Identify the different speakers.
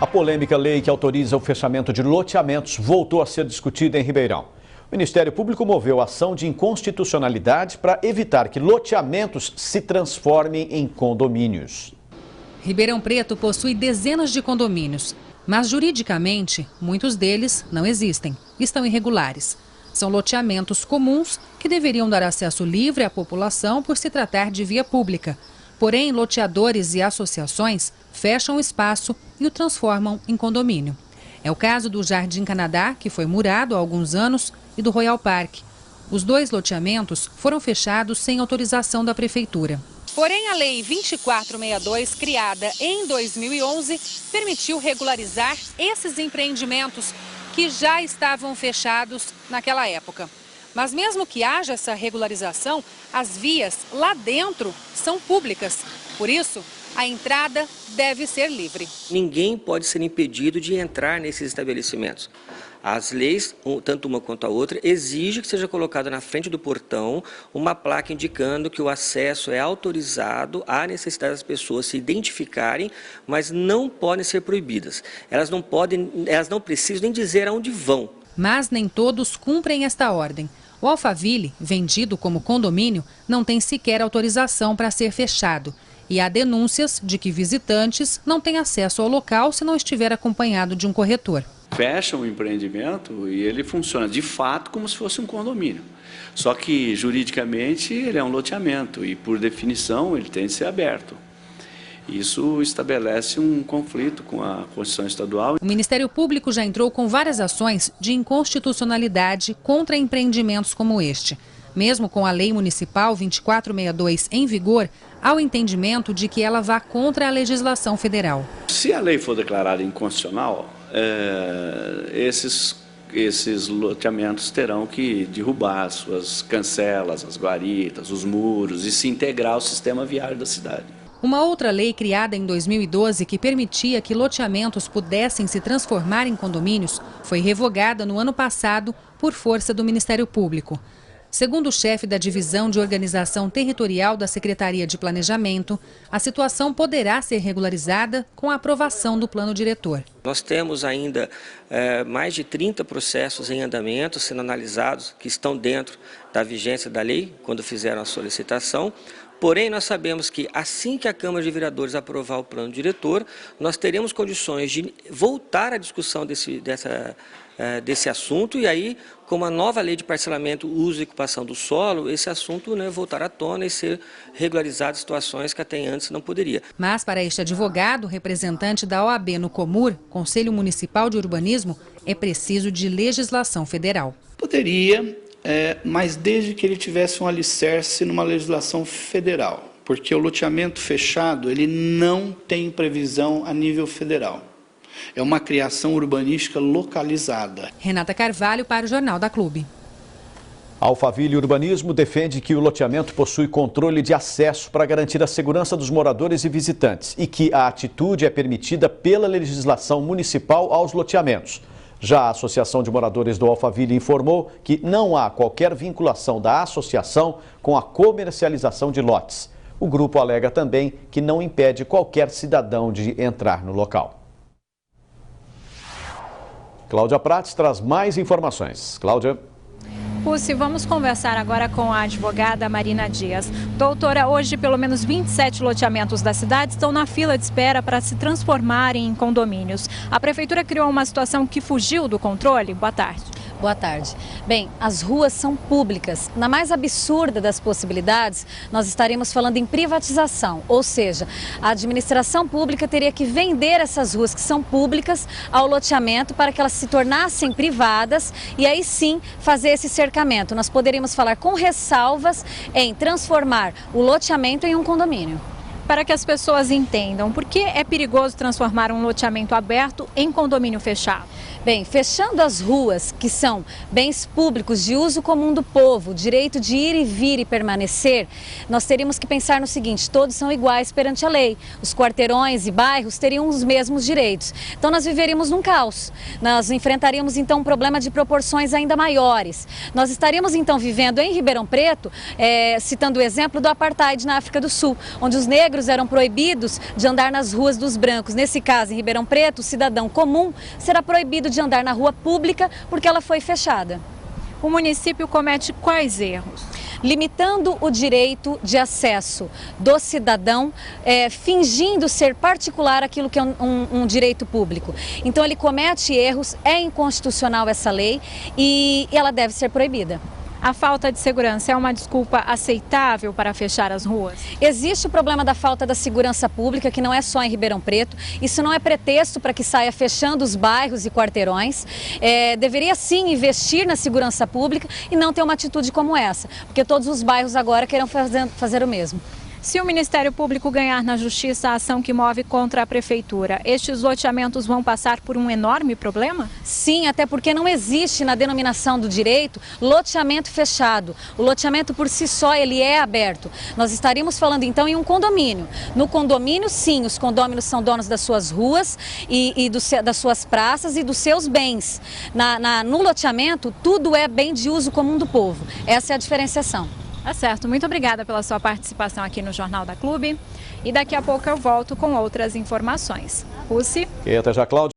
Speaker 1: A polêmica lei que autoriza o fechamento de loteamentos voltou a ser discutida em Ribeirão. O Ministério Público moveu ação de inconstitucionalidade para evitar que loteamentos se transformem em condomínios.
Speaker 2: Ribeirão Preto possui dezenas de condomínios, mas juridicamente muitos deles não existem, estão irregulares. São loteamentos comuns que deveriam dar acesso livre à população por se tratar de via pública. Porém, loteadores e associações fecham o espaço e o transformam em condomínio. É o caso do Jardim Canadá, que foi murado há alguns anos, e do Royal Park. Os dois loteamentos foram fechados sem autorização da prefeitura. Porém, a Lei 2462, criada em 2011, permitiu regularizar esses empreendimentos que já estavam fechados naquela época. Mas mesmo que haja essa regularização, as vias lá dentro são públicas. Por isso, a entrada deve ser livre.
Speaker 3: Ninguém pode ser impedido de entrar nesses estabelecimentos. As leis, tanto uma quanto a outra, exigem que seja colocada na frente do portão uma placa indicando que o acesso é autorizado, há necessidade das pessoas se identificarem, mas não podem ser proibidas. Elas não precisam nem dizer aonde vão.
Speaker 2: Mas nem todos cumprem esta ordem. O Alphaville, vendido como condomínio, não tem sequer autorização para ser fechado. E há denúncias de que visitantes não têm acesso ao local se não estiver acompanhado de um corretor.
Speaker 4: Fecha o empreendimento e ele funciona de fato como se fosse um condomínio. Só que juridicamente ele é um loteamento e por definição ele tem de ser aberto. Isso estabelece um conflito com a Constituição Estadual.
Speaker 2: O Ministério Público já entrou com várias ações de inconstitucionalidade contra empreendimentos como este. Mesmo com a Lei Municipal 2462 em vigor, há o entendimento de que ela vá contra a legislação federal.
Speaker 4: Se a lei for declarada inconstitucional, esses loteamentos terão que derrubar as suas cancelas, as guaritas, os muros e se integrar ao sistema viário da cidade.
Speaker 2: Uma outra lei criada em 2012 que permitia que loteamentos pudessem se transformar em condomínios foi revogada no ano passado por força do Ministério Público. Segundo o chefe da Divisão de Organização Territorial da Secretaria de Planejamento, a situação poderá ser regularizada com a aprovação do plano diretor.
Speaker 3: Nós temos ainda mais de 30 processos em andamento sendo analisados que estão dentro da vigência da lei quando fizeram a solicitação. Porém, nós sabemos que assim que a Câmara de Vereadores aprovar o plano diretor, nós teremos condições de voltar à discussão desse assunto e aí, com uma nova lei de parcelamento, uso e ocupação do solo, esse assunto voltar à tona e ser regularizado situações que até antes não poderia.
Speaker 2: Mas para este advogado, representante da OAB no Comur, Conselho Municipal de Urbanismo, é preciso de legislação federal.
Speaker 5: Poderia, mas desde que ele tivesse um alicerce numa legislação federal, porque o loteamento fechado ele não tem previsão a nível federal. É uma criação urbanística localizada.
Speaker 2: Renata Carvalho para o Jornal da Clube.
Speaker 1: A Alphaville Urbanismo defende que o loteamento possui controle de acesso para garantir a segurança dos moradores e visitantes e que a atitude é permitida pela legislação municipal aos loteamentos. Já a Associação de Moradores do Alphaville informou que não há qualquer vinculação da associação com a comercialização de lotes. O grupo alega também que não impede qualquer cidadão de entrar no local. Cláudia Prates traz mais informações. Cláudia.
Speaker 6: Pucci, vamos conversar agora com a advogada Marina Dias. Doutora, hoje pelo menos 27 loteamentos da cidade estão na fila de espera para se transformarem em condomínios. A prefeitura criou uma situação que fugiu do controle? Boa tarde.
Speaker 7: Boa tarde. Bem, as ruas são públicas. Na mais absurda das possibilidades, nós estaremos falando em privatização, ou seja, a administração pública teria que vender essas ruas que são públicas ao loteamento para que elas se tornassem privadas e aí sim fazer esse cercamento. Nós poderíamos falar com ressalvas em transformar o loteamento em um condomínio.
Speaker 6: Para que as pessoas entendam, por que é perigoso transformar um loteamento aberto em condomínio fechado?
Speaker 7: Bem, fechando as ruas, que são bens públicos de uso comum do povo, direito de ir e vir e permanecer, nós teríamos que pensar no seguinte: todos são iguais perante a lei. Os quarteirões e bairros teriam os mesmos direitos. Então nós viveríamos num caos. Nós enfrentaríamos então um problema de proporções ainda maiores. Nós estaríamos então vivendo em Ribeirão Preto, citando o exemplo do apartheid na África do Sul, onde os negros negros eram proibidos de andar nas ruas dos brancos. Nesse caso, em Ribeirão Preto, o cidadão comum será proibido de andar na rua pública porque ela foi fechada.
Speaker 6: O município comete quais erros?
Speaker 7: Limitando o direito de acesso do cidadão, fingindo ser particular aquilo que é um direito público. Então ele comete erros, é inconstitucional essa lei e ela deve ser proibida.
Speaker 6: A falta de segurança é uma desculpa aceitável para fechar as ruas?
Speaker 7: Existe o problema da falta da segurança pública, que não é só em Ribeirão Preto. Isso não é pretexto para que saia fechando os bairros e quarteirões. Deveria sim investir na segurança pública e não ter uma atitude como essa, porque todos os bairros agora querem fazer o mesmo.
Speaker 6: Se o Ministério Público ganhar na Justiça a ação que move contra a Prefeitura, estes loteamentos vão passar por um enorme problema?
Speaker 7: Sim, até porque não existe na denominação do direito loteamento fechado. O loteamento por si só ele é aberto. Nós estaríamos falando então em um condomínio. No condomínio, sim, os condôminos são donos das suas ruas das suas praças e dos seus bens. No loteamento, tudo é bem de uso comum do povo. Essa é a diferenciação.
Speaker 6: Tá certo, muito obrigada pela sua participação aqui no Jornal da Clube. E daqui a pouco eu volto com outras informações. Russi.
Speaker 1: E até já, Cláudia.